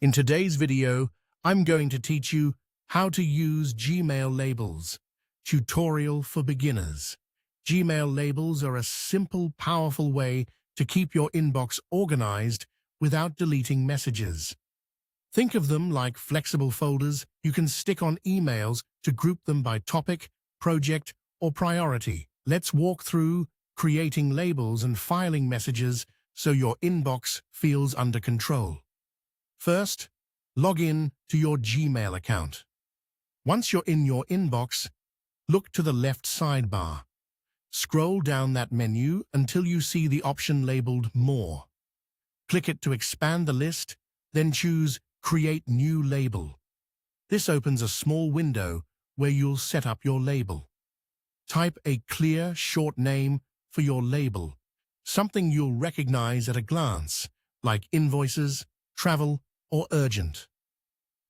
In today's video, I'm going to teach you how to use Gmail labels. Tutorial for beginners. Gmail labels are a simple, powerful way to keep your inbox organized without deleting messages. Think of them like flexible folders you can stick on emails to group them by topic, project, or priority. Let's walk through creating labels and filing messages so your inbox feels under control. First, log in to your Gmail account. Once you're in your inbox, look to the left sidebar. Scroll down that menu until you see the option labeled More. Click it to expand the list, then choose Create New Label. This opens a small window where you'll set up your label. Type a clear, short name for your label, something you'll recognize at a glance, like invoices, travel, or urgent.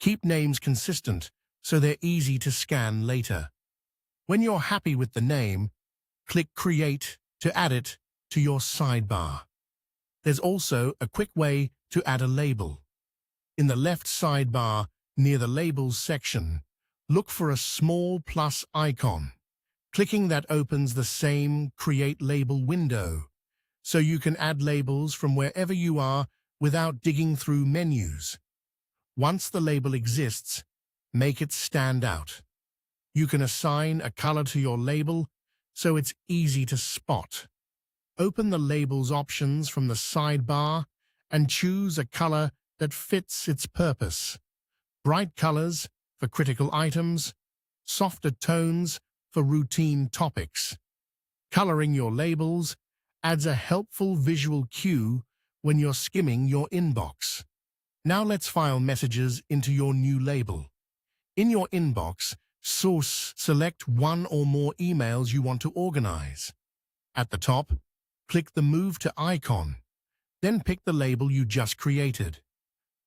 Keep names consistent so they're easy to scan later. When you're happy with the name, click Create to add it to your sidebar. There's also a quick way to add a label. In the left sidebar, near the Labels section, look for a small plus icon. Clicking that opens the same Create Label window, so you can add labels from wherever you are without digging through menus. Once the label exists, make it stand out. You can assign a color to your label so it's easy to spot. Open the labels options from the sidebar and choose a color that fits its purpose. Bright colors for critical items, softer tones for routine topics. Coloring your labels adds a helpful visual cue when you're skimming your inbox. Now let's file messages into your new label. In your inbox, select one or more emails you want to organize. At the top, click the Move to icon, then pick the label you just created.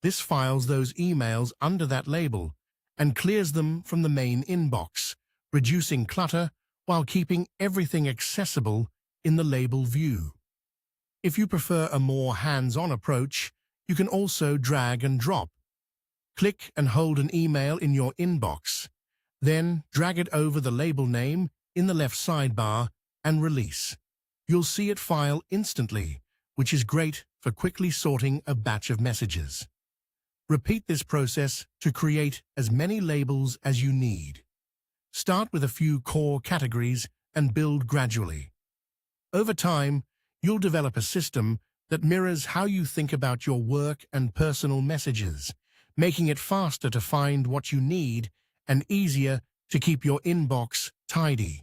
This files those emails under that label and clears them from the main inbox, reducing clutter while keeping everything accessible in the label view. If you prefer a more hands-on approach, you can also drag and drop. Click and hold an email in your inbox, then drag it over the label name in the left sidebar and release. You'll see it file instantly, which is great for quickly sorting a batch of messages. Repeat this process to create as many labels as you need. Start with a few core categories and build gradually. Over time, you'll develop a system that mirrors how you think about your work and personal messages, making it faster to find what you need and easier to keep your inbox tidy.